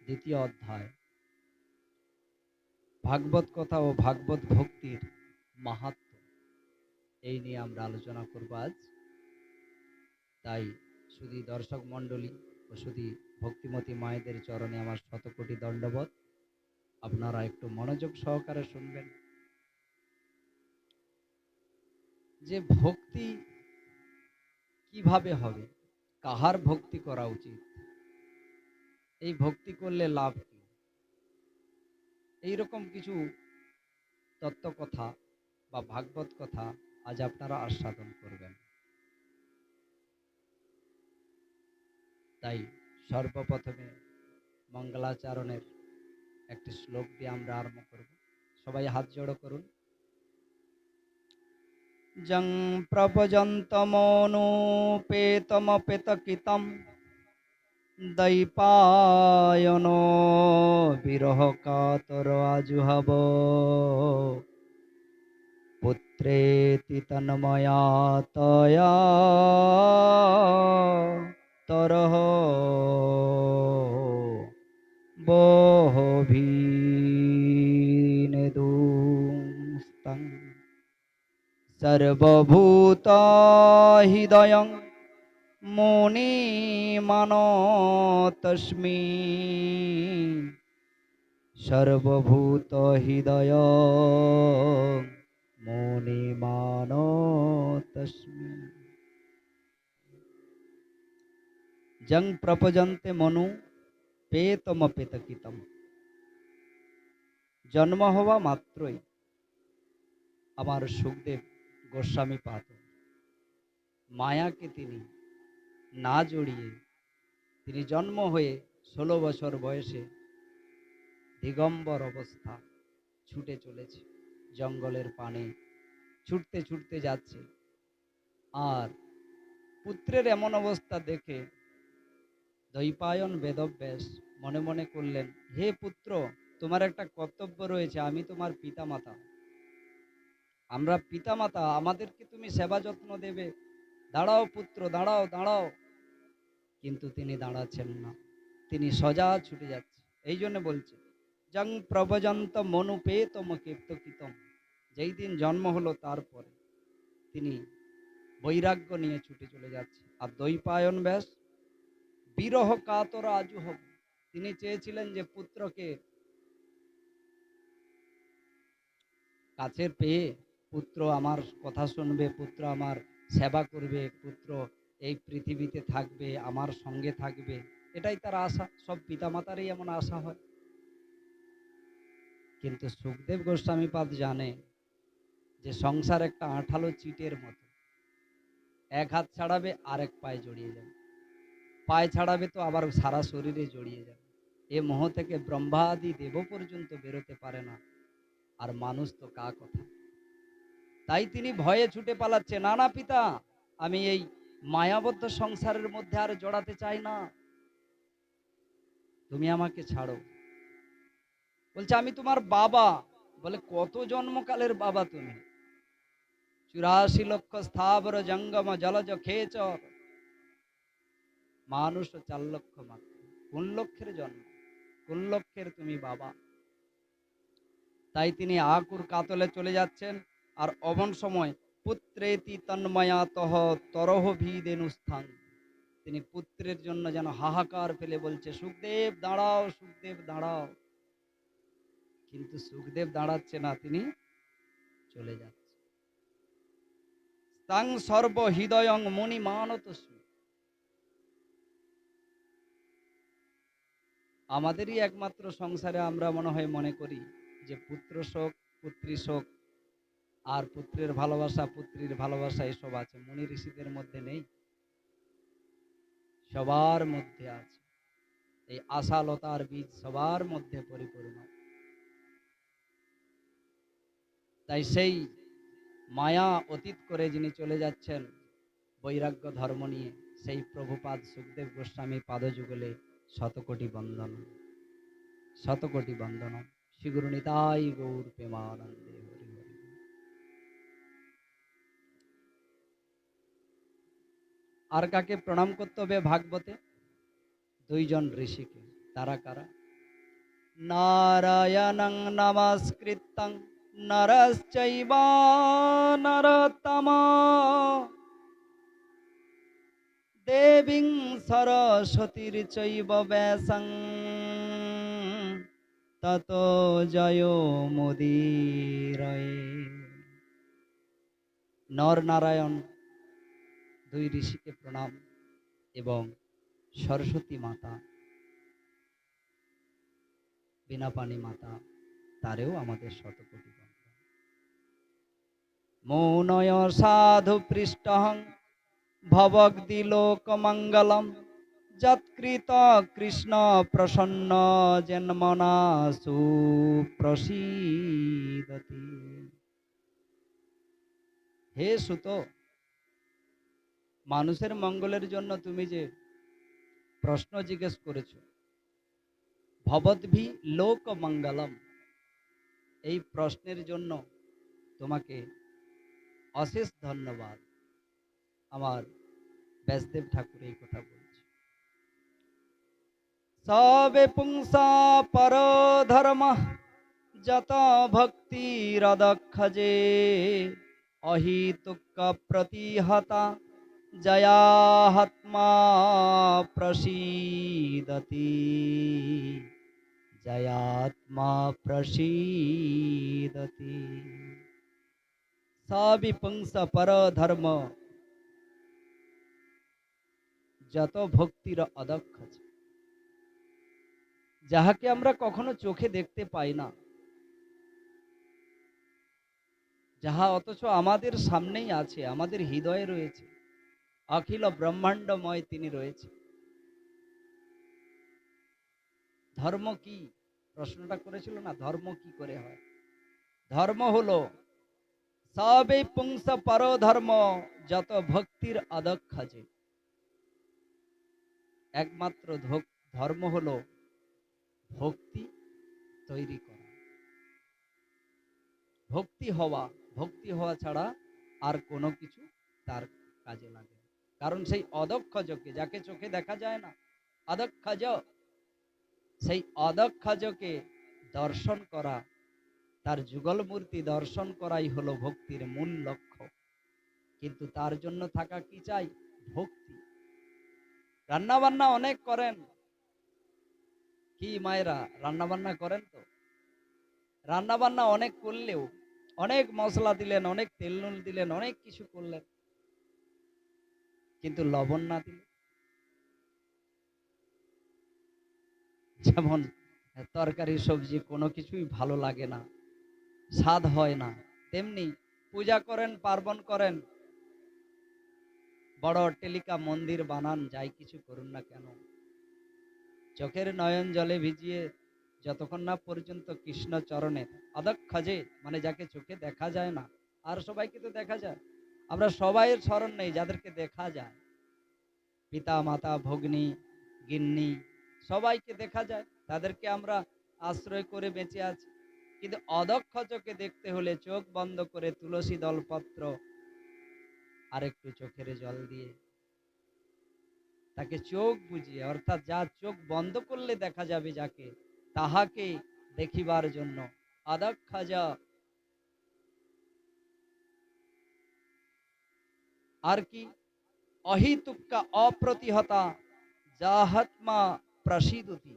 দ্বিতীয় অধ্যায় ভাগবত কথা ও ভাগবত ভক্তির মাহাত্ম্য, এই নিয়ে আমরা আলোচনা করব আজ। তাই শুধু দর্শক মণ্ডলী ও শুধু ভক্তিমতী মায়েদের চরণে আমার শতকোটি দণ্ডবত। আপনারা একটু মনোযোগ সহকারে শুনবেন যে ভক্তি কিভাবে হবে, কাহার ভক্তি করা উচিত, এই ভক্তি করলে লাভ কি, এইরকম কিছু তত্ত্ব কথা বা ভাগবত কথা আজ আপনারা আস্বাদন করবেন। তাই সর্বপ্রথমে মঙ্গলাচরণের একটি শ্লোক দিয়ে আমরা আরম্ভ করব। সবাই হাত জড়ো করুন। জং প্রভজন্তমনুপেতমপেতকিতম দৈপায়ন বিরহ কাতর আজুহব পুত্রেতি তন্ময়া তয়া তরহ বহভিনেদুস্তং সর্বভূত হৃদয়ং মুনিমানতস্মি সর্বভূত হৃদয় মুনিমানতস্মি। জং প্রপজন্তে মনু পেতমপেতকিতম। জন্ম হওয়া মাত্রই আমার সুখদেব গোস্বামী পাদ মায়াকে তিনি না জড়িয়ে তিনি জন্ম হয়ে 16 বছর বয়সে দিগম্বর অবস্থা ছুটে চলেছে, জঙ্গলের পানে ছুটতে ছুটতে যাচ্ছে। আর পুত্রের এমন অবস্থা দেখে দ্বৈপায়ন বেদব্যাস মনে মনে করলেন, হে পুত্র, তোমার একটা কর্তব্য রয়েছে, আমি তোমার পিতামাতা, আমরা পিতামাতা, আমাদেরকে তুমি সেবা যত্ন দেবে, দাঁড়াও পুত্র, দাঁড়াও দাঁড়াও। কিন্তু তিনি দাঁড়াচ্ছেন না, তিনি সজা ছুটে যাচ্ছে। এই জন্য বলছে জং প্রভজন্ত মনুপেতম কীর্তকিতম, যেই দিন জন্ম হলো তারপরে তিনি বৈরাগ্য নিয়ে ছুটে চলে যাচ্ছে। আর দ্বৈপায়ন ব্যাস বিরহ কাতর আজুহব, তিনি চেয়েছিলেন যে পুত্রকে কাছের পেয়ে পুত্র আমার কথা শুনবে, পুত্র আমার সেবা করবে, পুত্র এই পৃথিবীতে থাকবে, আমার সঙ্গে থাকবে, এটাই তার আশা। সব পিতামাতারই এমন আশা হয়। কিন্তু সুখদেব গোস্বামী পাদ জানে যে সংসার একটা আঠালো চিটের মতো, এক হাত ছাড়াবে আরেক পায়ে জড়িয়ে যাবে, পায়ে ছাড়াবে তো আবার সারা শরীরে জড়িয়ে যাবে। এ মোহ থেকে ব্রহ্মাদি দেব পর্যন্ত বেরোতে পারে না, আর মানুষ তো কা কথা। তাই তিনি ভয়ে ছুটে পালাচ্ছে, না না পিতা, আমি এই মায়াবদ্ধ সংসারের মধ্যে আর জড়াতে চাই না, তুমি আমাকে ছাড়ো। বলছে আমি তোমার বাবা। বলে কত জন্মকালের বাবা তুমি? 84 লক্ষ স্থাবর জঙ্গম জলজ খেচর, মানুষ 4 লক্ষ মাত্র। কোন লক্ষের জন্ম, কোন লক্ষের তুমি বাবা? তাই তিনি আকুর কাতলে চলে যাচ্ছেন। আর অমন সময় পুত্রেতি তন্ময়াতহ তরহ ভিদেনুস্থান, তিনি পুত্রের জন্য যেন হাহাকার ফেলে বলছে, সুখদেব দাঁড়াও, সুখদেব দাঁড়াও। কিন্তু সুখদেব দাঁড়াচ্ছে না, তিনি চলে যাচ্ছে। তাং সর্ব হৃদয়ং মণি মানতস্মি। আমাদেরই একমাত্র সংসারে আমরা মনে হয় মনে করি যে পুত্র শোক, পুত্রী শোক, আর পুত্রের ভালোবাসা, পুত্রীর ভালোবাসা এসব আছে। মুনি ঋষিদের মধ্যে নেই? সবার মধ্যে আছে। এই আশালতার বীজ সবার মধ্যে পরিপূর্ণ। তাই সেই মায়া অতীত করে যিনি চলে যাচ্ছেন বৈরাগ্য ধর্ম নিয়ে, সেই প্রভুপাদ সুখদেব গোস্বামী পাদযুগলে শতকোটি বন্দন, শতকোটি বন্দন। শ্রী গুরু নিতাই গৌর প্রেমানন্দে হরি হরি। আর কাকে প্রণাম করতে হবে ভাগবতে? দুইজন ঋষিকে। তারা কারা? নারায়ণং নমস্কৃত্যং নরশ্চৈব নরোত্তমঃ দেবীং সরস্বতীর চৈব ব্যাসং ততো জয় মুদীরয়ে। নর নারায়ণ দুই ঋষিকে প্রণাম এবং সরস্বতী মাতা বীণাপাণি মাতা তারেও আমাদের শতকোটি বন্দন। মৌনয় সাধু পৃষ্ঠহং ভবগ্দি লোকমঙ্গলম যৎকৃত কৃষ্ণ প্রসন্ন জন্মনা সুপ্রসীদতি। হে সুত, মানুষের মঙ্গলের জন্য তুমি যে প্রশ্ন জিজ্ঞেস করেছো, ভবদ্ভি লোক মঙ্গলম, এই প্রশ্নের জন্য তোমাকে অশেষ ধন্যবাদ। আমার ব্যাসদেব ঠাকুর এই কথা বলছে। সবে পুংসা পর ধর্ম যত ভক্তিরদক্ষজে অহিতুক প্রতিহতা জয়াত্মা প্রসীদতি। জয়াত্মা প্রসীদতি। সবিপুংস পর ধর্ম যত ভক্তির অদক্ষ, যাহাকে আমরা কখনো চোখে দেখতে পাই না, যাহা অথচ আমাদের সামনেই আছে, আমাদের হৃদয়ে রয়েছে, অখিল ব্রহ্মাণ্ডময় তিনি রয়েছে। ধর্ম কি? প্রশ্নটা করেছিল না, ধর্ম কি করে হয়? ধর্ম হলো সবে পুংস পর ধর্ম যত ভক্তির অদক্ষ যে। একমাত্র ধর্ম হলো ভক্তি তৈরি করা, ভক্তি হওয়া ছাড়া আর কোনো কিছু তার কাজে লাগে না। কারণ সেই অদক্ষজকে, যাকে চোখে দেখা যায় না, অদক্ষজ, সেই অদক্ষজকে দর্শন করা, তার যুগল মূর্তি দর্শন করাই হলো ভক্তির মূল লক্ষ্য। কিন্তু তার জন্য থাকা কি চাই? ভক্তি। রান্না বান্না অনেক করেন, কি মায়েরা রান্না বান্না করেন? তো রান্না বান্না অনেক করলেও, অনেক মশলা দিলেন, অনেক তেল নুন দিলেন, অনেক কিছু করলেন, কিন্তু লবণ না দিলে, যেমন তরকারি সবজি কোনো কিছুই ভালো লাগে না, স্বাদ হয় না, তেমনি পূজা করেন, পার্বণ করেন, বড় অট্টালিকা মন্দির বানান, যাই কিছু করুন না কেন, চোখের নয়ন জলে ভিজিয়ে যতক্ষণ না পর্যন্ত কৃষ্ণ চরণে অদক্ষজে, মানে যাকে চোখে দেখা যায় না, আর সবাইকে তো দেখা যায়, আমরা সবাইয়ের স্মরণ নেই যাদেরকে দেখা যায়, পিতা মাতা ভগ্নী গিন্নি সবাইকে দেখা যায়, তাদেরকে আমরা আশ্রয় করে বেঁচে আছি। কিন্তু অদক্ষ চোখে দেখতে হলে চোখ বন্ধ করে তুলসী দলপত্র আর একটু চোখের জল দিয়ে তাকে চোখ বুঝিয়ে, অর্থাৎ যা চোখ বন্ধ করলে দেখা যাবে যাকে, তাহাকে দেখিবার জন্য অদক্ষজ। আর কি? অহিতুক্কা অপ্রতিহতা যাহাত্মা প্রসীদতি।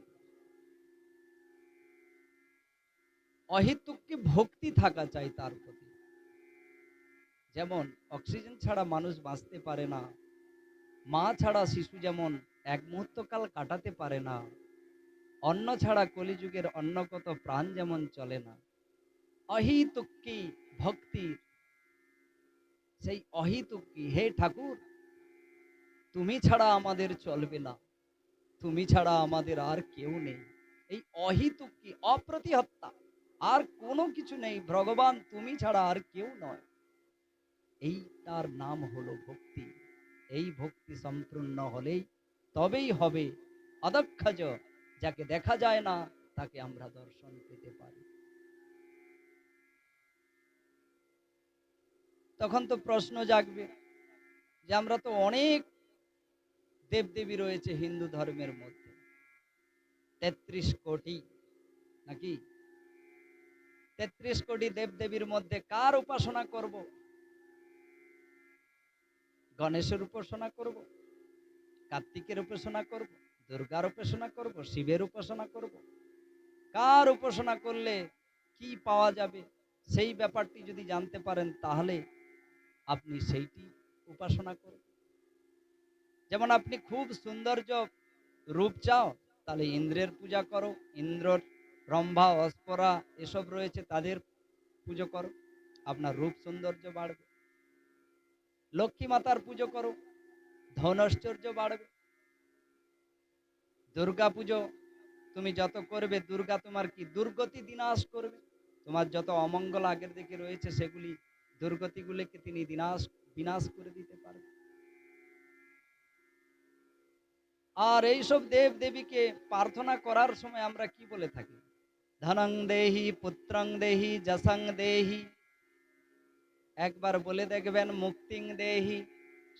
অহেতুককে ভক্তি থাকা চাই তার প্রতি। যেমন অক্সিজেন ছাড়া মানুষ বাঁচতে পারে না, মা ছাড়া শিশু যেমন এক মুহূর্ত কাল কাটাতে পারে না, অন্ন ছাড়া কলিযুগের অন্নগত প্রাণ যেমন চলে না, অহিতুক্কি ভক্তি, সেই অহিতুক্কি, হে ঠাকুর তুমি ছাড়া আমাদের চলবে না, তুমি ছাড়া আমাদের আর কেউ নেই, এই অহিতুক্কি অপ্রতিহত্তা, আর কোনো কিছু নেই, ভগবান তুমি ছাড়া আর কেউ নয়, এই তার নাম হলো ভক্তি। এই ভক্তি সম্পূর্ণ হলেই তবেই হবে অদক্ষজ, যাকে দেখা যায় না তাকে আমরা দর্শন পেতে পারি। তখন তো প্রশ্ন জাগবে যে আমরা তো অনেক দেবদেবী রয়েছে হিন্দু ধর্মের মধ্যে, ৩৩ কোটি, নাকি? ৩৩ কোটি দেবদেবীর মধ্যে কার উপাসনা করব? গণেশের উপাসনা করব, কার্তিকের উপাসনা করব, দুর্গার উপাসনা করব, শিবের উপাসনা করব? কার উপাসনা করলে কি পাওয়া যাবে সেই ব্যাপারটি যদি জানতে পারেন তাহলে আপনি সেইটি উপাসনা করুন। যেমন আপনি খুব সৌন্দর্য রূপ চাও, তাহলে ইন্দ্রের পূজা করো, ইন্দ্রর রম্ভা অস্পরা এসব রয়েছে তাদের পুজো করো, আপনার রূপ সৌন্দর্য বাড়বে। লক্ষ্মী মাতার পুজো করো, ধনৈশ্বর্য বাড়বে। দুর্গা পুজো তুমি যত করবে, দুর্গা তোমার কি দুর্গতি বিনাশ করবে। তোমার যত অমঙ্গল আগের দিকে রয়েছে সেগুলি দুর্গতিগুলিকে তিনি বিনাশ করে দিতে পারবে। আর এইসব দেব দেবীকে প্রার্থনা করার সময় আমরা কি বলে থাকি? ধনং দেহি, পুত্রং দেহি, যশং দেহি। একবার বলে দেখবেন মুক্তিং দেহি,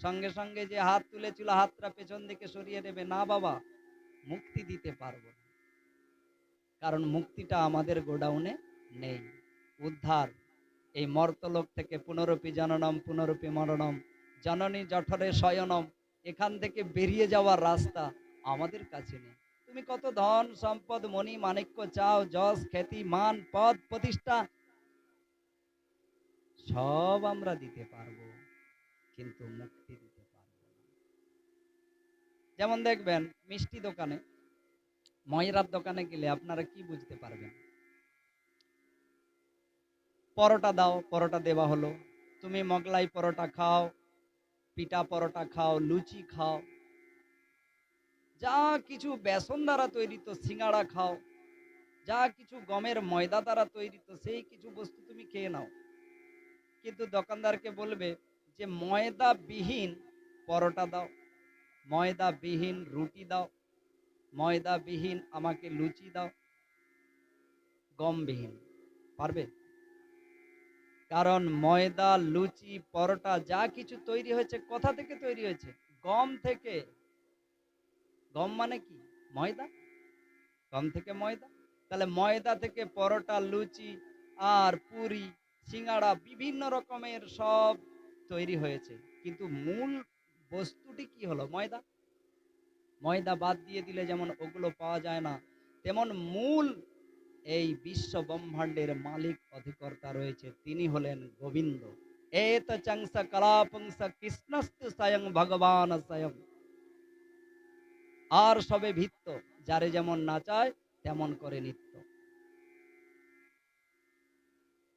সঙ্গে সঙ্গে যে হাত তুলেছিল হাতটা পেছন দিকে সরিয়ে দেবে, না বাবা, মুক্তি দিতে পারবো না, কারণ মুক্তিটা আমাদের গোডাউনে নেই। উদ্ধার এই মর্তলোক থেকে পুনরপি জননম পুনরপি মরণম জননী জঠরে শয়নম, এখান থেকে বেরিয়ে যাওয়ার রাস্তা আমাদের কাছে নেই। তুমি কত ধন সম্পদ মণি মাণিক্য চাও, যশ খ্যাতি মান পদ প্রতিষ্ঠা সব আমরা দিতে পারবো, কিন্তু মুক্তি দিতে পারবো না। যেমন দেখবেন মিষ্টি দোকানে, ময়রার দোকানে গেলে আপনারা কি বুঝতে পারবেন? পরোটা দাও, পরোটা দেওয়া হলো, তুমি মোগলাই পরোটা খাও, পিঠা পরোটা খাও, লুচি খাও, যা কিছু বেসন দ্বারা তৈরি তো সিঙ্গাড়া খাও, যা কিছু গমের ময়দা দ্বারা তৈরি তো সেই কিছু বস্তু তুমি খেয়ে নাও। কিন্তু দোকানদারকে বলবে যে ময়দা বিহীন পরোটা দাও, ময়দা বিহীন রুটি দাও, ময়দা বিহীন আমাকে লুচি দাও, গমবিহীন। পারবে? কারণ ময়দা, লুচি, পরোটা যা কিছু তৈরি হয়েছে কোথা থেকে তৈরি হয়েছে? গম থেকে। গম মানে কি? ময়দা। গম থেকে ময়দা। তাহলে ময়দা থেকে পরোটা, লুচি আর পুরি, সিঙ্গাড়া বিভিন্ন রকমের সব তৈরি হয়েছে, কিন্তু মূল বস্তুটি কি হলো? ময়দা। ময়দা বাদ দিয়ে দিলে যেমন ওগুলো পাওয়া যায় না, তেমন মূল এই বিশ্ব ব্রহ্মাণ্ডের মালিক অধিকর্তা রয়েছে, তিনি হলেন গোবিন্দ। এত চংস কলাপংস কৃষ্ণস্তু স্বয়ং ভগবান স্বয়ং। আর সবে ভিত্ত, যারে যেমন নাচায় তেমন করে নিত্য।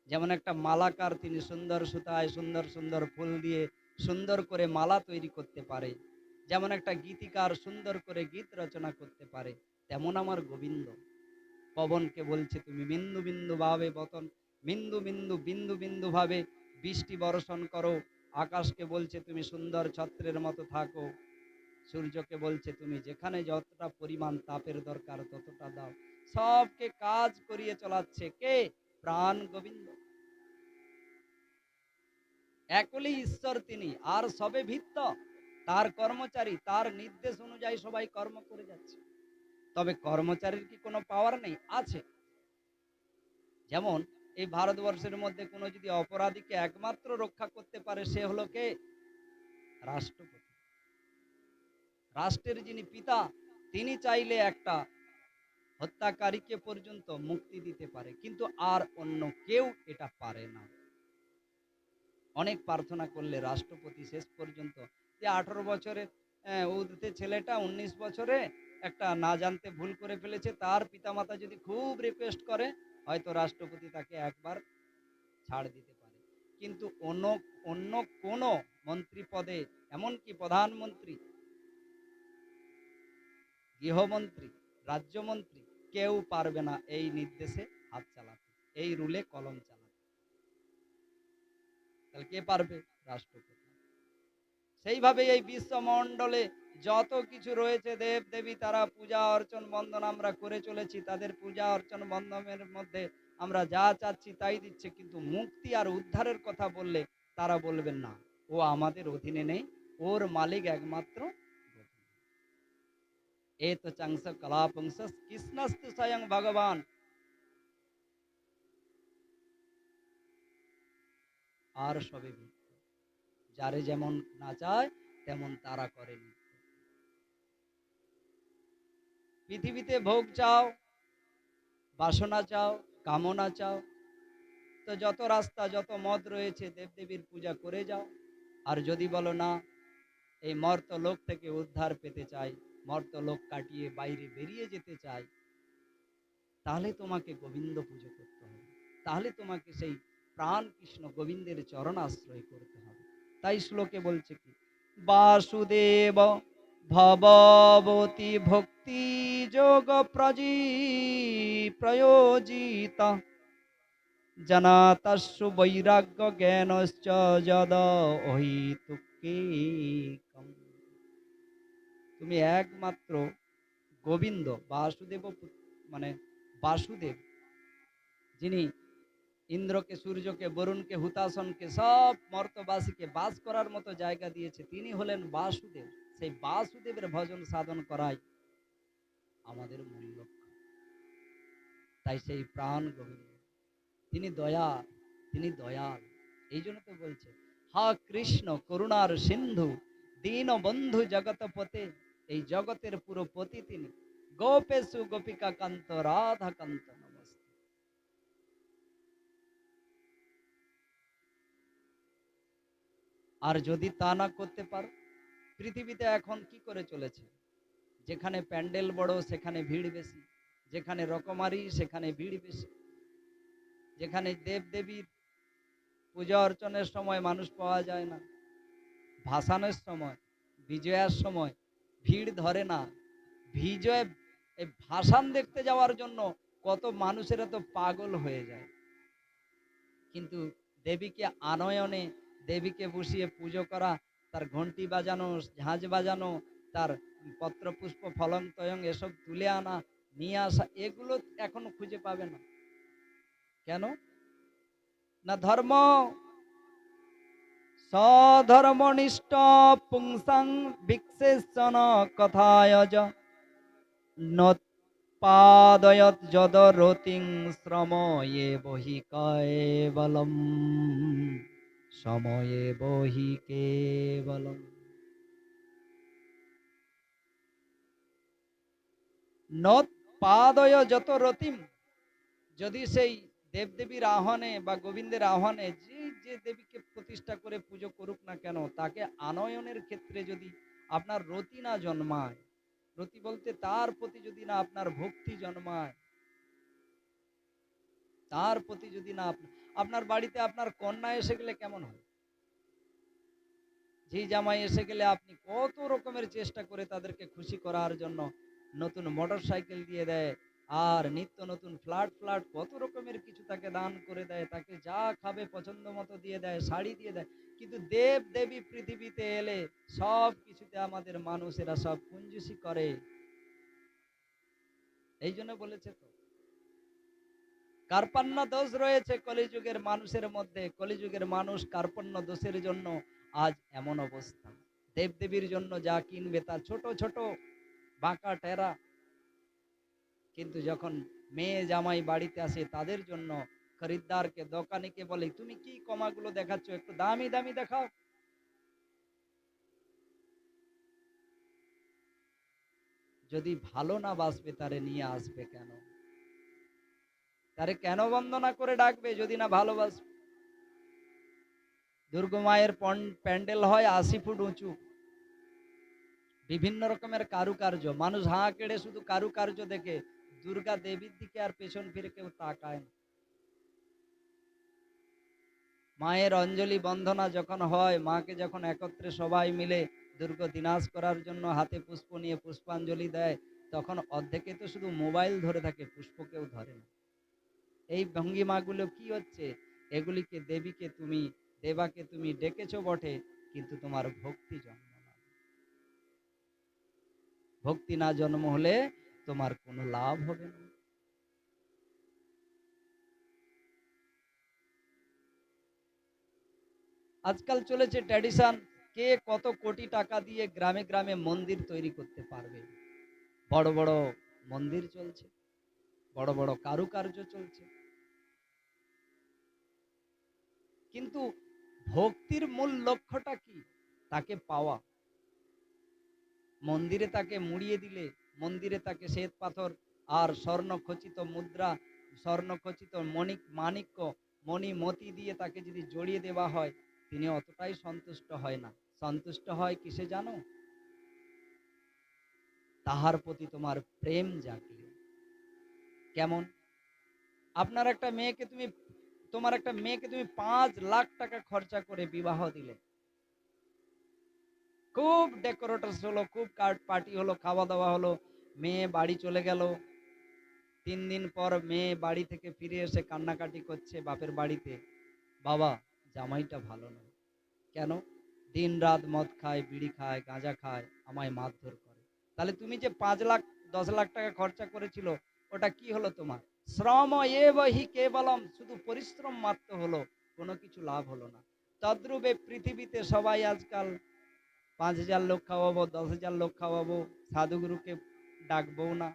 যেমন একটা মালাকার, তিনি সুন্দর সুতায় সুন্দর সুন্দর ফুল দিয়ে সুন্দর করে মালা তৈরি করতে পারে, যেমন একটা গীতিকার সুন্দর করে গীত রচনা করতে পারে, তেমন আমার গোবিন্দ। পবনকে বলছে তুমি বিন্দু বিন্দু ভাবে বতন, বিন্দু বিন্দু বিন্দু বিন্দু ভাবে বৃষ্টি বর্ষণ করো। আকাশকে বলছে তুমি সুন্দর ছত্রের মতো থাকো। সূর্যকে বলছে তুমি যেখানে যতটা পরিমাণ তাপের দরকার ততটা দাও। সবকে কাজ করিয়ে চলাচ্ছে কে? প্রাণ গোবিন্দ। একলি ঈশ্বর তিনি, আর সবে ভিত্ত, তার কর্মচারী, তার নির্দেশ অনুযায়ী সবাই কর্ম করে যাচ্ছে। তবে কর্মচারীর কি কোনো পাওয়ার নেই? আছে। যেমন এই ভারতবর্ষের মধ্যে কোনো যদি অপরাধীকে একমাত্র রক্ষা করতে পারে, সে হলো কে? রাষ্ট্রপতি। রাষ্ট্রের যিনি পিতা, তিনি চাইলে একটা হত্যাকারীকে পর্যন্ত মুক্তি দিতে পারে, কিন্তু আর অন্য কেউ এটা পারে না। অনেক প্রার্থনা করলে রাষ্ট্রপতি শেষ পর্যন্ত, যে 18 বছরের উর্ধ্বে ছেলেটা 19 বছরে একটা না জানতে ভুল করে ফেলেছে, তার পিতামাতা যদি খুব রিকোয়েস্ট করে, হয়তো রাষ্ট্রপতি তাকে একবার ছাড় দিতে পারে। কিন্তু অন্য অন্য কোনো মন্ত্রী পদে, এমনকি প্রধানমন্ত্রী, গৃহমন্ত্রী, রাজ্যমন্ত্রী, কেউ পারবে না এই নির্দেশে হাত চালাতে, এই রুলে কলম চালাতে। তাহলে কে পারবে? রাষ্ট্রপতি। সেইভাবে এই বিশ্বমণ্ডলে যত কিছু রয়েছে দেব দেবী, তারা পূজা অর্চন বন্দন আমরা করে চলেছি, তাদের পূজা অর্চন বন্দনের মধ্যে আমরা যা চাচ্ছি তাই দিচ্ছে, কিন্তু মুক্তি আর উদ্ধারের কথা বললে তারা বলবেন না, ও আমাদের অধীনে নেই, ওর মালিক একমাত্র এ তো চাংস কলাপংস কৃষ্ণস্তু স্বয়ং ভগবান। আর সবে বৃত্ত। যারে যেমন নাচায় তেমন তারা করে নৃত্য। পৃথিবীতে ভোগ চাও, বাসনা চাও, কামনা চাও, তো যত রাস্তা যত মত রয়েছে দেবদেবীর পূজা করে যাও। আর যদি বলো না এই মর্ত লোক থেকে উদ্ধার পেতে চাই, মর্ত লোক কাটিয়ে বাইরে বেরিয়ে যেতে চাই, তাহলে তোমাকে গোবিন্দ পুজো করতে হবে, তাহলে তোমাকে সেই প্রাণ কৃষ্ণ গোবিন্দের চরণ আশ্রয় করতে হবে। তাই শ্লোকে বলছে কি, বাসুদেব ভববতী ভক্তি যোগ প্রয়োজিত জনাতস্যু বৈরাগ্য জ্ঞানশ্চ যদ অহিতুক্কেকম। তুমি একমাত্র গোবিন্দ বাসুদেব, মানে বাসুদেব, যিনি ইন্দ্রকে, সূর্যকে, বরুণকে, হুতাসনকে, সব মর্তবাসীকে বাস করার মতো জায়গা দিয়েছে, তিনি হলেন বাসুদেব। সেই বাসুদেবের ভজন সাধন করাই আমাদের মূল লক্ষ্য। তাই সেই প্রাণ গোবিন্দ, তিনি দয়াল, তিনি দয়াল। এই জন্য তো বলছে, হা কৃষ্ণ করুণার সিন্ধু দীন বন্ধু জগৎপতে। এই জগতের পুরো পতি তিনি। গোপেশু গোপিকা কান্ত রাধা কান্ত নমস্তে। আর যদি তা না করতে পারো, পৃথিবীতে এখন কি করে চলেছে, যেখানে প্যান্ডেল বড় সেখানে ভিড় বেশি, যেখানে রকমারি সেখানে ভিড় বেশি, যেখানে দেব দেবীর পূজা অর্চনের সময় মানুষ পাওয়া যায় না, ভাসানের সময়, বিজয়ার সময় ভিড় ধরে না। বিজয় এই ভাসান দেখতে যাওয়ার জন্য কত মানুষেরা তো পাগল হয়ে যায়, কিন্তু দেবীকে আনয়নে, দেবীকে বসিয়ে পুজো করা, তার ঘন্টি বাজানো, ঝাঁঝ বাজানো, তার পত্র পুষ্প ফলং তয়ং এসব তুলে আনা, নিয়ে আসা, এগুলো এখনো খুঁজে পাবে না। কেন না? ধর্ম সধর্মনিষ্ঠ পুংসাং বিশেষণ কথায়জ নোৎপাদয়ৎ যদরতিং শ্রময়ে বহি কেবলম, সময়ে বহি কেবলম। নোৎপাদয় যত রতিম, যদি সেই দেবদেবীর আহ্বানে বা গোবিন্দের আহ্বানে যে যে দেবীকে প্রতিষ্ঠা করে পুজো করুক না কেন, তাকে আনয়নের ক্ষেত্রে যদি আপনার রতি না জন্মায়, রতি বলতে তার প্রতি যদি না আপনার ভক্তি জন্মায়, তার প্রতি যদি না আপনার বাড়িতে আপনার কন্যা এসে গেলে কেমন হয়, ঝি জামাই এসে গেলে আপনি কত রকমের চেষ্টা করে তাদেরকে খুশি করার জন্য নতুন মোটর সাইকেল দিয়ে দেয়, আর নিত্য নতুন ফ্ল্যাট ফ্ল্যাট কত রকমের কিছু তাকে দান করে দেয়, তাকে যা খাবে পছন্দ মতো দিয়ে দেয়, শাড়ি দিয়ে দেয়। কিন্তু দেব দেবী পৃথিবীতে এলে সব কিছুতে আমাদের মানুষেরা সব কুঞ্জুসি করে। এই জন্য বলেছে তো, কার্পণ্য দোষ রয়েছে কলিযুগের মানুষের মধ্যে, কলিযুগের মানুষ কার্পণ্য দোষের জন্য আজ এমন অবস্থা। দেবদেবীর জন্য যা কিনবে তা ছোট ছোট বাঁকা টেরা, কিন্তু যখন মেয়ে জামাই বাড়িতে আসে তাদের জন্য খরিদ্দারকে, দোকানিকে বলে, তুমি কি কমাগুলো দেখাচ্ছ, একটু দামি দামি দেখাও। যদি ভালো না বাসবে তারে নিয়ে আসবে কেন, তারে কেন বন্দনা করে ডাকবে যদি না ভালোবাসবে? দুর্গা মায়ের প্যান্ডেল হয় ৮০ ফুট উঁচু, বিভিন্ন রকমের কারুকার্য, মানুষ হাঁ কেড়ে শুধু কারুকার্য দেখে, দুর্গা দেবীর দিকে আর পেছন ফিরে কেউ তাকায় না। মায়ের অঞ্জলি বন্দনা যখন হয়, মাকে যখন একত্রে সবাই মিলে দুর্গ দিনাশ করার জন্য হাতে পুষ্প নিয়ে পুষ্পাঞ্জলি দেয়, তখন অর্ধেকে তো শুধু মোবাইল ধরে থাকে, পুষ্প কেউ ধরে না। এই ভঙ্গিমাগুলো কি হচ্ছে? এগুলিকে দেবীকে তুমি, দেবাকে তুমি ডেকেছো বটে, কিন্তু তোমার ভক্তি জন্ম না। ভক্তি না জন্ম হলে তোমার কোনো লাভ হবে না। আজকাল চলেছে ট্র্যাডিশন, কে কত কোটি টাকা দিয়ে গ্রামে গ্রামে মন্দির তৈরি করতে পারবে। বড় বড় মন্দির চলছে, বড় বড় কারুকার্য চলছে, কিন্তু ভক্তির মূল লক্ষ্যটা কি? তাকে পাওয়া। মন্দিরে তাকে মুড়িয়ে দিলে, মন্দিরে তাকে শ্বেত পাথর আর স্বর্ণ খচিত মুদ্রা, স্বর্ণ খচিত মাণিক্য মণি মতি দিয়ে তাকে যদি জড়িয়ে দেওয়া হয়, তিনি অতটাই সন্তুষ্ট হয় না। সন্তুষ্ট হয় কিসে জানো? তাহার প্রতি তোমার প্রেম জাগলে। কেমন? আপনার একটা মেয়েকে তুমি, তোমার একটা মেয়েকে তুমি 5 লাখ টাকা খরচা করে বিবাহ দিলে, খুব ডেকোরেটরস হলো, খুব কার্ড পার্টি হলো, খাওয়া দাওয়া হলো, মেয়ে বাড়ি চলে গেল। 3 দিন পর মেয়ে বাড়ি থেকে ফিরে এসে কান্নাকাটি করছে বাপের বাড়িতে, বাবা জামাইটা ভালো না। কেন? দিন রাত মদ খায়, বিড়ি খায়, গাঁজা খায়, আমায় মারধর করে। তাহলে তুমি যে 5 লাখ 10 লাখ টাকা খরচা করেছিল, ওটা কি হলো তোমার? শ্রম এবহি কেবলম, শুধু পরিশ্রম মাত্র হলো, কোনো কিছু লাভ হলো না। তদ্রূপে পৃথিবীতে সবাই আজকাল 5,000 লোক খাওয়াবো, 10,000 লোক খাওয়াবো, সাধুগুরুকে ডাকবো না,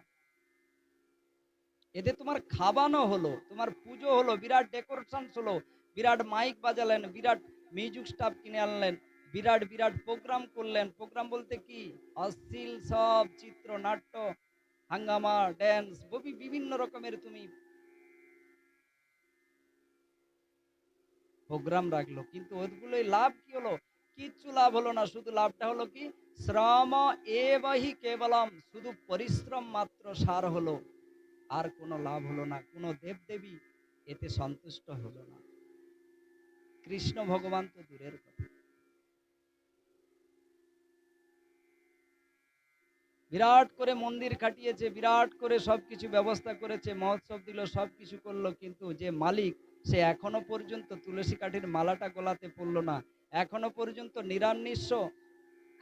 এতে তোমার খাবানো হলো, তোমার পুজো হলো, বিরাট ডেকোরেশন হলো, বিরাট মাইক বাজালেন, বিরাট মিউজিক স্টাফ কিনে আনলেন, বিরাট বিরাট প্রোগ্রাম করলেন। প্রোগ্রাম বলতে কি? অশ্লীল সব চিত্র নাট্য, হাঙ্গামা, ড্যান্স, বিভিন্ন রকমের তুমি প্রোগ্রাম রাখলো, কিন্তু ওইগুলোই লাভ কি হলো? কিচ্ছু লাভ হলো না। শুধু লাভটা হলো কি? শ্রম এবহি কেবলম, শুধু পরিশ্রম মাত্র সার হলো, আর কোনো লাভ হলো না। কোনো দেবদেবী এতে সন্তুষ্ট হলো না। কৃষ্ণ ভগবান তো দূরের কথা। বিরাট করে মন্দির খাটিয়েছে, বিরাট করে সবকিছু ব্যবস্থা করেছে, মহোৎসব দিল, সবকিছু করলো, কিন্তু যে মালিক, সে এখনো পর্যন্ত তুলসী কাঠির মালাটা গলাতে পড়লো না, এখনো পর্যন্ত নিরামিষ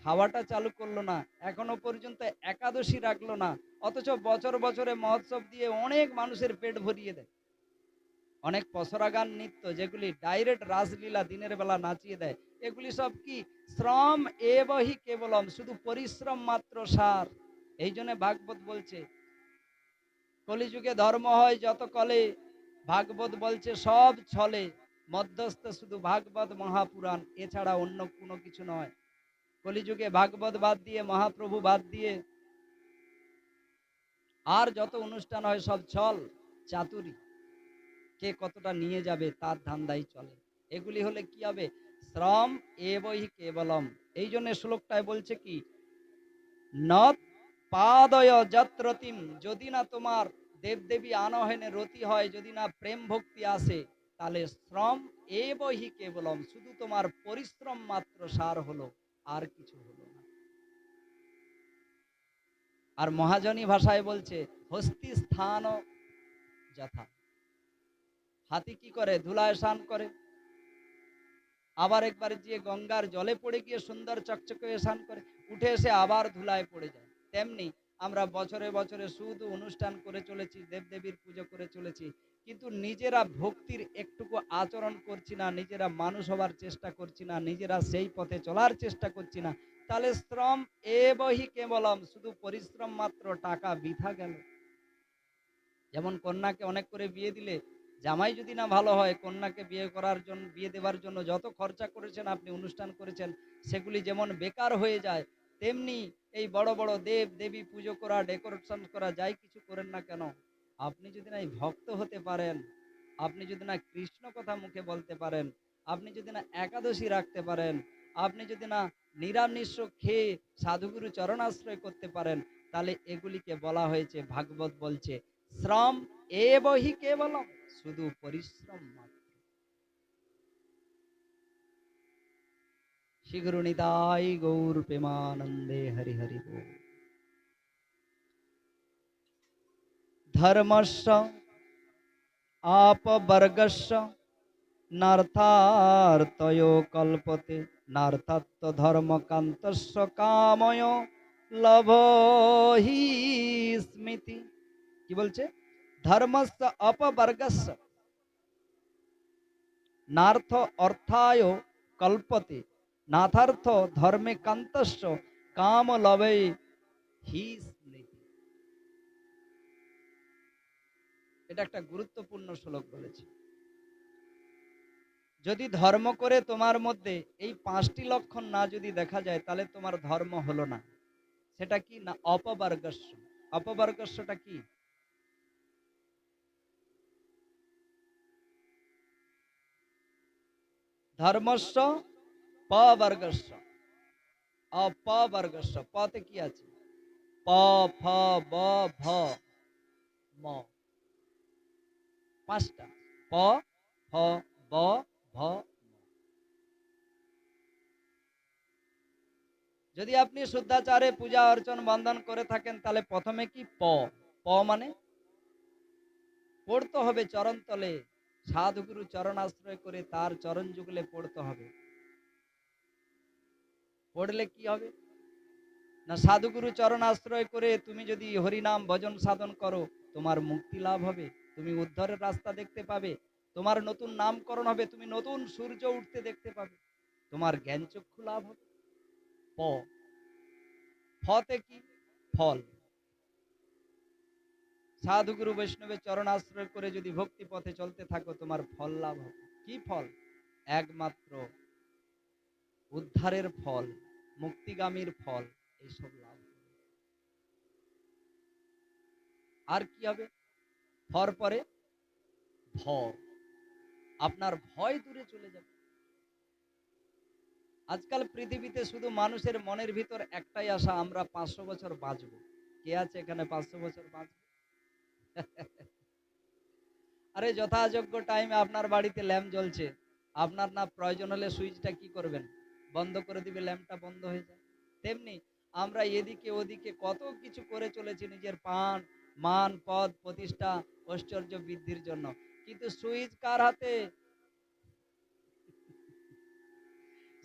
খাওয়াটা চালু করলো না, এখনো পর্যন্ত একাদশী রাখলো না। অথচ বছর বছরে মহোৎসব দিয়ে অনেক মানুষের পেট ভরিয়ে দেয়। অনেক পসরা গান, নৃত্য, যেগুলি ডাইরেক্ট রাসলীলা দিনের বেলা নাচিয়ে দেয়, এগুলি সব কি? শ্রম এবহি কেবলম, শুধু পরিশ্রম মাত্র সার। এই জন্য ভাগবত বলছে, কলিযুগে ধর্ম হয় যত কলে, ভাগবত বলছে সব ছলে, মধ্যস্থ শুধু ভাগবত মহাপুরাণ, এছাড়া অন্য কোনো কিছু নয়। কলিযুগে ভাগবত বাদ দিয়ে, মহাপ্রভু বাদ দিয়ে আর যত অনুষ্ঠান হয় সব ছল চাতুরি, কে কতটা নিয়ে যাবে তার ধান্দাই চলে। এগুলি হলে কি হবে? শ্রম এবহি কেবলম। এই জন্য শ্লোকটায় বলছে কি? নত পাদয় যত্রতিম, যদি না তোমার দেবদেবী আনহেনে রতি হয়, যদি না প্রেম ভক্তি আসে, তাহলে শ্রম এবহি কেবলম, শুধু তোমার পরিশ্রম মাত্র সার হলো, আর কিছু হলো না। আর মহাজনী ভাষায় বলছে, হস্তি স্থান যথা। হাতি কি করে? ধুলায় স্নান করে, আবার একবার গিয়ে গঙ্গার জলে পড়ে গিয়ে সুন্দর চকচকে স্নান করে, উঠে এসে আবার ধুলায় পড়ে যায়। তেমনি আমরা বছরে বছরে শুধু অনুষ্ঠান করে চলেছি, দেবদেবীর পুজো করে চলেছি, কিন্তু নিজেরা ভক্তির একটুকু আচরণ করছি না, নিজেরা মানুষ হবার চেষ্টা করছি না, নিজেরা সেই পথে চলার চেষ্টা করছি না। তাহলে শ্রম এবহি কেবলম, শুধু পরিশ্রম মাত্র, টাকা বৃথা গেল। যেমন কন্যাকে অনেক করে বিয়ে দিলে, জামাই যদি না ভালো হয়, কন্যাকে বিয়ে করার জন্য, বিয়ে দেওয়ার জন্য যত খরচা করেছেন আপনি, অনুষ্ঠান করেছেন, সেগুলি যেমন বেকার হয়ে যায়, তেমনি এই বড় বড় দেব দেবী পুজো করা, ডেকোরেশন করা, যাই কিছু করেন না কেন, আপনি যদি না এই ভক্ত হতে পারেন, আপনি যদি না কৃষ্ণ কথা মুখে বলতে পারেন, আপনি যদি না একাদশী রাখতে পারেন, আপনি যদি না নিরামিষ খেয়ে সাধুগুরু চরণাশ্রয় করতে পারেন, তাহলে এগুলিকে বলা হয়েছে, ভাগবত বলছে, শ্রম এবহি কেবলম, শুধু পরিশ্রম মাত্র। শীঘ্র নিতাই গৌর প্রেমানন্দে, হরি হরি বল। ধর্মস্য আপবর্গস্য নার্থার্থयो কল্পতে, নার্থাত্ব ধর্মকান্তস্য কাময় লভহি স্মৃতি। কি বলছে? ধর্মস্য অপবর্গস্য নার্থ অর্থায় কল্পতে, নাথার্থ ধর্মে কান্তস্য কাম লবে হি স্মৃতি। এটা একটা গুরুত্বপূর্ণ শ্লোক বলেছে। যদি ধর্ম করে তোমার মধ্যে এই 5টি লক্ষণ না যদি দেখা যায়, তাহলে তোমার ধর্ম হলো না। সেটা কি না? অপবর্গস্য। অপবর্গস্যটা কি? ধর্মস্য পবর্গস্য। অপবর্গস্য। পতে কি আছে? প, ফ, ব, ভ, ম। 5টা। প, ফ, ব, ভ, ম। যদি আপনি শুদ্ধাচারে পূজা অর্চন বন্ধন করে থাকেন, তাহলে প্রথমে কি? প। প মানে পড়তে হবে চরণ তলে, সাধুগুরু চরণ আশ্রয় করে তার চরণ যুগলে পড়তে হবে। পড়লে কি হবে না? সাধুগুরু চরণ আশ্রয় করে তুমি যদি হরিনাম ভজন সাধন করো, তোমার মুক্তি লাভ হবে, তুমি উদ্ধারের রাস্তা দেখতে পাবে, তোমার নতুন নামকরণ হবে, তুমি নতুন সূর্য উঠতে দেখতে পাবে, তোমার জ্ঞান চক্ষু লাভ হবে। প। ফতে কি? ফল। সাধুগুরু বৈষ্ণবের চরণ আশ্রয় করে যদি ভক্তি পথে চলতে থাকো, তোমার ফল লাভ হবে। কি ফল? একমাত্র উদ্ধারের ফল, মুক্তিগামীর ফল, এইসব লাভ। আর কি হবে? ফর পরে ভ। আপনার ভয় দূরে চলে যাবে। আজকাল পৃথিবীতে শুধু মানুষের মনের ভিতর একটাই আশা, আমরা 500 বছর বাঁচবো। কে আছে এখানে 500 বছর বাঁচবে? আরে যথাযোগ্য টাইমে আপনার বাড়িতে ল্যাম্প জ্বলছে, আপনার না প্রয়োজন হলে সুইচটা কি করবেন? বন্ধ করে দিবে, ল্যাম্পটা বন্ধ হয়ে যায়। তেমনি আমরা এদিকে ওদিকে কত কিছু করে চলেছি নিজের মান পদ প্রতিষ্ঠা ঐশ্বর্য বৃদ্ধির জন্য, কিন্তু সুইচ কার হাতে?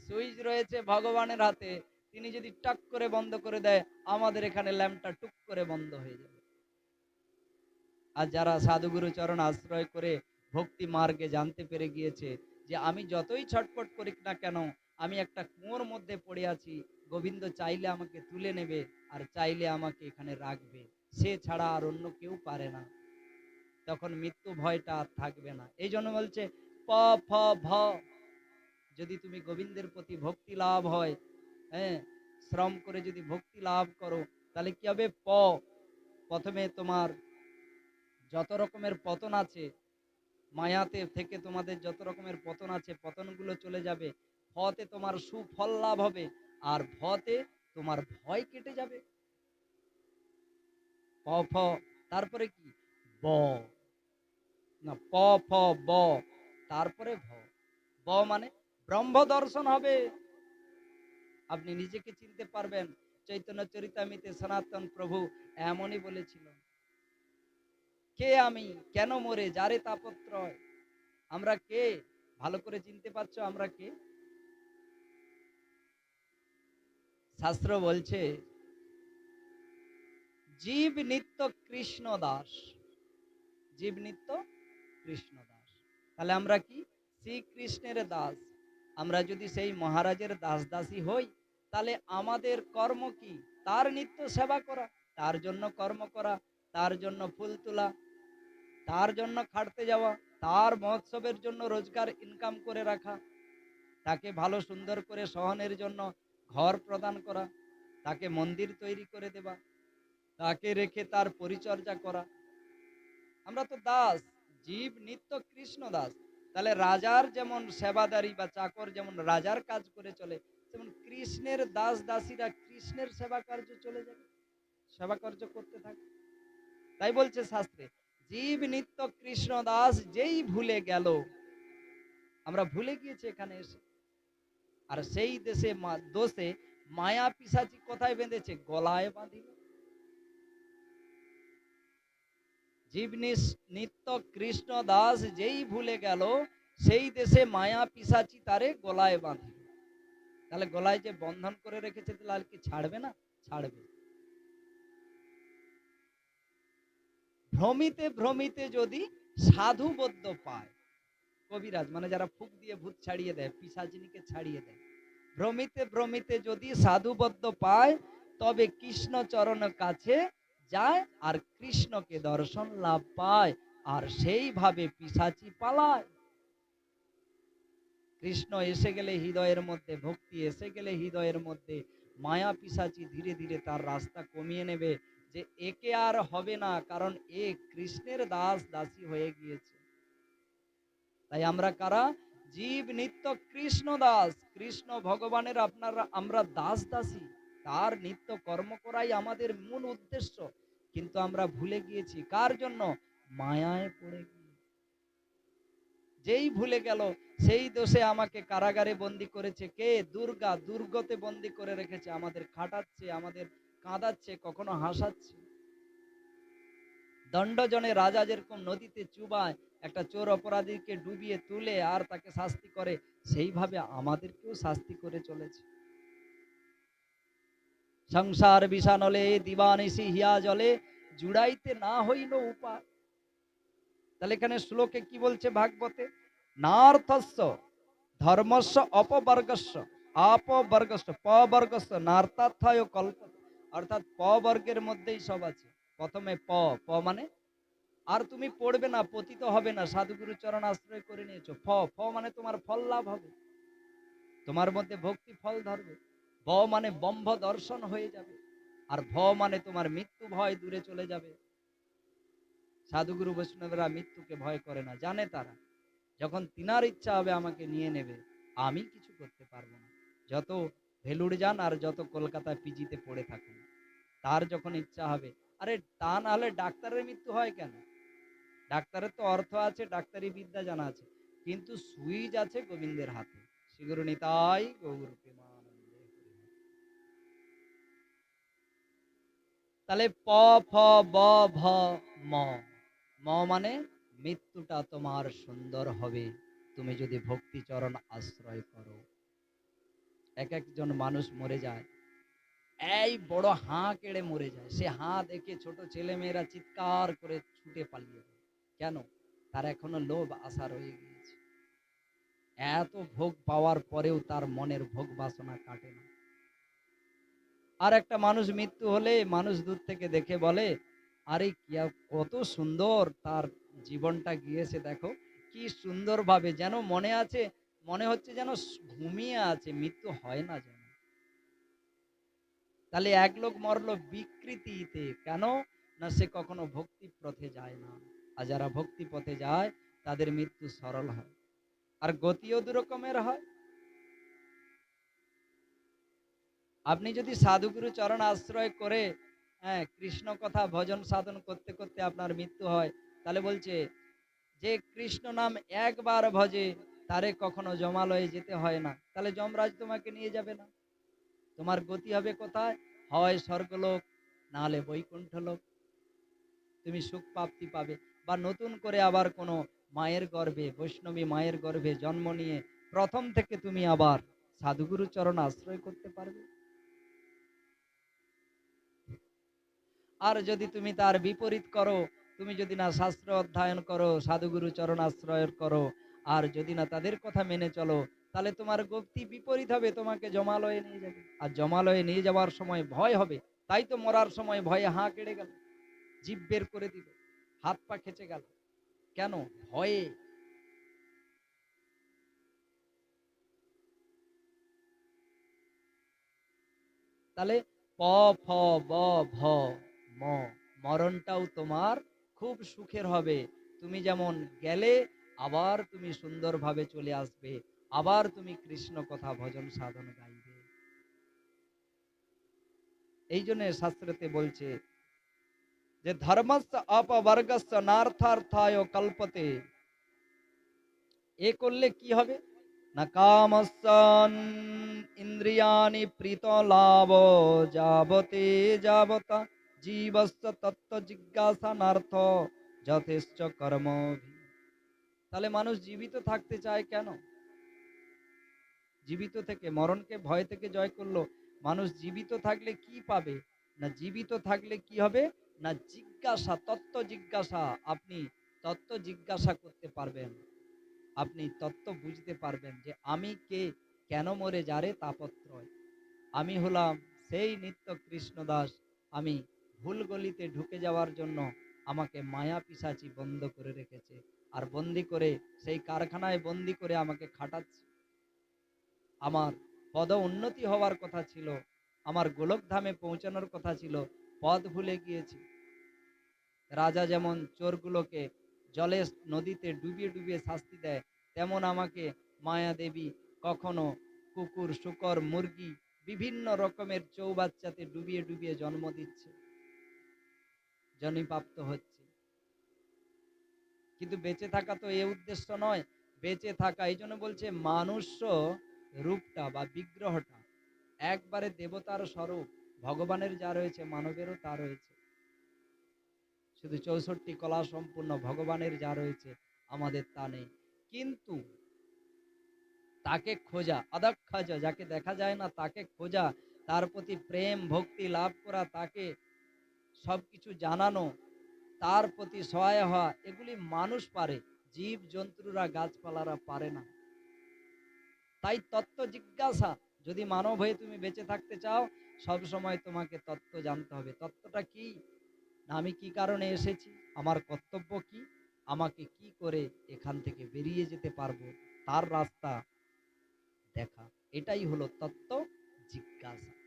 সুইচ রয়েছে ভগবানের হাতে। তিনি যদি টাক করে বন্ধ করে দেয়, আমাদের এখানে ল্যাম্পটা টুক করে বন্ধ হয়ে যাবে। আর যারা সাধুগুরু চরণ আশ্রয় করে ভক্তি মার্গে জানতে পেরে গিয়েছে যে আমি যতই ছটফট করি না কেন, আমি একটা কুয়োর মধ্যে পড়ে আছি, গোবিন্দ চাইলে আমাকে তুলে নেবে, আর চাইলে আমাকে এখানে রাখবে, সে ছাড়া আর অন্য কেউ পারে না। তখন মৃত্যু ভয়টা আর থাকবে না। এই জন্য বলছে প, ফ, ভ। যদি তুমি গোবিন্দের প্রতি ভক্তি লাভ হয়, হ্যাঁ, শ্রম করে যদি ভক্তি লাভ করো, তাহলে কি হবে? প। প্রথমে তোমার যত রকমের পতন আছে, মায়াতে থেকে তোমাদের যত রকমের পতন আছে, পতনগুলো চলে যাবে। ফতে তোমার সুফল লাভ হবে, আর ভতে তোমার ভয় কেটে যাবে। প, ফ, তারপরে কি? ব। না, প, ফ, ব, তারপরে ভ। ব মানে ব্রহ্ম দর্শন হবে। আপনি নিজেকে চিনতে পারবেন। চৈতন্য চরিতামৃতে সনাতন প্রভু এমনই বলেছিল, কে আমি, কেন মরে যারে তাপত্রয়। আমরা কে? ভালো করে চিনতে পারছো আমরা কে? শাস্ত্র বলছে জীব নিত্য কৃষ্ণ দাস। জীব নিত্য কৃষ্ণ দাস। তাহলে আমরা কি? শ্রীকৃষ্ণের দাস। আমরা যদি সেই মহারাজের দাস দাসী হই, তাহলে আমাদের কর্ম কি? তার নিত্য সেবা করা, তার জন্য কর্ম করা, তার জন্য ফুল তোলা, তার জন্য খাটতে যাওয়া, তার মহোৎসবের জন্য রোজগার ইনকাম করে রাখা, তাকে ভালো সুন্দর করে সহনের জন্য ঘর প্রদান করা, তাকে মন্দির তৈরি করে দেওয়া, তাকে রেখে তার পরিচর্যা করা। আমরা তো দাস, জীব নিত্য কৃষ্ণ দাস। তাহলে রাজার যেমন সেবাদারি বা চাকর যেমন রাজার কাজ করে চলে, তেমন কৃষ্ণের দাস দাসীরা কৃষ্ণের সেবা কার্য চলে যাবে, সেবা কার্য করতে থাকে। তাই বলছে শাস্ত্রে, জীব নিত্য কৃষ্ণ দাস যেই ভুলে গেল। আমরা ভুলে গিয়েছি এখানে এসে। আর সেই দেশে দোষে মায়া পিশাচি কোথায় বেঁধেছে? গলায় বাঁধিল। জীব নিত্য কৃষ্ণ দাস যেই ভুলে গেল, সেই দেশে মায়া পিশাচি তারে গলায় বাঁধিল। তাহলে গলায় যে বন্ধন করে রেখেছে, তাহলে কি ছাড়বে না? ছাড়বে। ভ্রমিতে ভ্রমিতে যদি সাধুবদ্ধ পায়, কবিরাজ মানে যারা ফুক দিয়ে ভূত ছাড়িয়ে দেয়, পিশাচিনীকে ছাড়িয়ে দেয়, ভ্রমিতে ভ্রমিতে যদি সাধুবদ্ধ পায়, তবে কৃষ্ণ চরণ কাছে যায় আর কৃষ্ণকে দর্শন লাভ পায়, আর সেইভাবে পিশাচি পালায়। কৃষ্ণ এসে গেলে হৃদয়ের মধ্যে, ভক্তি এসে গেলে হৃদয়ের মধ্যে, মায়া পিশাচি ধীরে ধীরে তার রাস্তা কমিয়ে নেবে, যে একে আর হবে না, কারণ এ কৃষ্ণের দাস দাসী হয়ে গিয়েছে। তাই আমরা কারা? জীব নিত্য কৃষ্ণ দাস, কৃষ্ণ ভগবানের আপনারা আমরা দাস দাসী, তার নিত্য কর্ম করাই আমাদের মূল উদ্দেশ্য। কিন্তু আমরা ভুলে গিয়েছি, কার জন্য? মায়ায় পড়ে গিয়ে। যেই ভুলে গেল সেই দোষে আমাকে কারাগারে বন্দি করেছে কে? দুর্গা, দুর্গতে বন্দি করে রেখেছে, আমাদের খাটাচ্ছে, আমাদের কাঁদাচ্ছে, কখনো হাসাচ্ছে। দণ্ডজনে রাজা যেরকম নদীতে চুবায়, একটা চোর অপরাধীকে ডুবিয়ে তুলে আর তাকে শাস্তি করে, সেইভাবে আমাদেরকেও শাস্তি করে চলেছে। সংসার বিষানলে দিবানিশি হিয়া জলে, জুড়াইতে না হইল উপায়। তাহলে এখানে শ্লোকে কি বলছে ভাগবতে? নার্থস্য ধর্মস্য অপবর্গস্য অপবর্গস্য পবর্গস্য নার্থার্থায় কল্প। অর্থাৎ প বর্গের মধ্যেই সব আছে। প্রথমে প, প মানে আর তুমি পড়বে না, পতিত হবে না, সাধুগুরু চরণ আশ্রয় করে নিয়েছো। ফ, ফ মানে তোমার ফল লাভ হবে, তোমার মধ্যে ভক্তি ফল ধরবে। ব মানে ব্রহ্ম দর্শন হয়ে যাবে। আর ভ মানে তোমার মৃত্যু ভয় দূরে চলে যাবে। সাধুগুরু বৈষ্ণবরা মৃত্যুকে ভয় করে না, জানে তারা যখন তিনার ইচ্ছা হবে আমাকে নিয়ে নেবে, আমি কিছু করতে পারবো না। যত ভেলুড় যান আর যত কলকাতায় পিজিতে পড়ে থাকুন, তার যখন ইচ্ছা হবে, আরে তা না হলে ডাক্তারের মৃত্যু হয় কেন? ডাক্তারের তো অর্থ আছে, ডাক্তারি বিদ্যা জানা আছে, কিন্তু সুইচ আছে গোবিন্দের হাতে। শ্রীগুরু নিতাই গৌর প্রেমানন্দে। তাহলে প, ফ, ব, ভ, ম। ম মানে মৃত্যুটা তোমার সুন্দর হবে তুমি যদি ভক্তি চরণ আশ্রয় করো। এক একজন মানুষ মরে যায়, এই বড় হাঁ কেড়ে মরে যায়, সে হাঁ দেখে ছোট ছেলে মেয়েরা চিৎকার করে ছুটে পালিয়ে যায়। কেন? তার এখনো লোভ আশা রয়ে গিয়েছে। এত ভোগ পাওয়ার পরেও তার মনের ভোগ বাসনা কাটে না। আর একটা মানুষ মৃত্যু হলে মানুষ দূর থেকে দেখে বলে, আরে কত সুন্দর তার জীবনটা গিয়েছে, দেখো কি সুন্দর ভাবে, যেন মনে আছে, মনে হচ্ছে যেন ঘুমিয়ে আছে, মৃত্যু হয় না যেন। তাহলে এক লোক মরলো বিকৃতিতে, কেন? না সে কখনো ভক্তি পথে যায় না। আর যারা ভক্তি পথে যায় তাদের মৃত্যু সরল হয়, আর গতিও দু রকমের হয়। আপনি যদি সাধুগুরু চরণ আশ্রয় করে, হ্যাঁ, কৃষ্ণ কথা ভজন সাধন করতে করতে আপনার মৃত্যু হয়, তাহলে বলছে যে কৃষ্ণ নাম একবার ভজে তারে কখনো জমালয়ে যেতে হয় না। তাহলে যমরাজ তোমাকে নিয়ে যাবে না, তোমার গতি হবে কোথায়? হয় স্বর্গলোক, না হলে বৈকুণ্ঠ লোক, তুমি সুখ প্রাপ্তি পাবে। বা নতুন করে আবার কোনো মায়ের গর্ভে, বৈষ্ণবী মায়ের গর্ভে জন্ম নিয়ে প্রথম থেকে তুমি আবার সাধুগুরু চরণ আশ্রয় করতে পারবে। আর যদি তুমি তার বিপরীত করো, তুমি যদি না শাস্ত্র অধ্যয়ন করো, সাধুগুরু চরণ আশ্রয় করো, আর যদি না তাদের কথা মেনে চলো, তাহলে তোমার গতি বিপরীত হবে, তোমাকে জমালয়ে নিয়ে যাবে। আর জমালয়ে নিয়ে যাওয়ার সময় ভয় হবে। তাই তো মরার সময় ভয়ে হাঁ কেড়ে গেল, জিভ বের করে দিল, হাত পা খেচে গেল, কেন? ভয়ে। তাহলে প, ফ, ব, ভ, ম, মরণটাও তোমার খুব সুখের হবে। তুমি যেমন গেলে, আবার তুমি সুন্দরভাবে চলে আসবে, আবার তুমি কৃষ্ণ কথা ভজন সাধন গাইবে। এই জন্য শাস্ত্রতে বলছে যে ধর্মস্য অপবর্গস্য নার্থার্থায় কল্পতে। এ করলে কি হবে? না কামস্যন ইন্দ্রিয়াণি প্রীত লাভ যাবতে যাবতা জীবস্য তত্ত্ব জিজ্ঞাসানার্থ যথেষ্ট কর্ম। তাহলে মানুষ জীবিত থাকতে চায় কেন? জীবিত থেকে মরণকে ভয় থেকে জয় করলো। মানুষ জীবিত থাকলে কি পাবে? না জীবিত থাকলে কি হবে? না জিজ্ঞাসা, তত্ত্ব জিজ্ঞাসা। আপনি তত্ত্ব জিজ্ঞাসা করতে পারবেন, আপনি তত্ত্ব বুঝতে পারবেন যে আমি কে, কেন মরে যারে তাপত্রয়। আমি হলাম সেই নিত্য কৃষ্ণদাস। আমি ভুল গলিতে ঢুকে যাওয়ার জন্য আমাকে মায়া পিশাচি বন্ধ করে রেখেছে, আর বন্দি করে সেই কারখানায় বন্দি করে আমাকে খাটাচ্ছে। আমার পদ উন্নতি হওয়ার কথা ছিল, আমার গোলকধামে পৌঁছানোর কথা ছিল, পথ ভুলে গিয়েছি। রাজা যেমন চোরগুলোকে জলে নদীতে ডুবিয়ে ডুবিয়ে শাস্তি দেয়, তেমন আমাকে মায়া দেবী কখনো কুকুর, শূকর, মুরগি বিভিন্ন রকমের চৌবাচ্চাতে ডুবিয়ে ডুবিয়ে জন্ম দিচ্ছে, জনিপ্রাপ্ত হচ্ছে। কিন্তু বেঁচে থাকা তো এ উদ্দেশ্য নয়। বেঁচে থাকা এই জন্য বলছে মানুষ রূপটা বা বিগ্রহটা একবারে দেবতার স্বরূপ, ভগবানের যা রয়েছে মানবেরও তা রয়েছে। শুধু 64 কলা সম্পূর্ণ ভগবানের যা রয়েছে আমাদের তা নেই। কিন্তু তাকে খোঁজা, অদক্ষজ, যাকে দেখা যায় না তাকে খোঁজা, তার প্রতি প্রেম ভক্তি লাভ করা, তাকে সবকিছু জানানো, তার প্রতি সহায় হওয়া, এগুলি মানুষ পারে, জীব জন্তুরা গাছপালারা পারে না। তাই তত্ত্ব জিজ্ঞাসা, যদি মানব হয়ে তুমি বেঁচে থাকতে চাও, সব সময় তোমাকে তত্ত্ব জানতে হবে। তত্ত্বটা কি? না আমি কি কারণে এসেছি, আমার কর্তব্য কি, আমাকে কি করে এখান থেকে বেরিয়ে যেতে পারবো, তার রাস্তা দেখা। এটাই হলো তত্ত্ব জিজ্ঞাসা।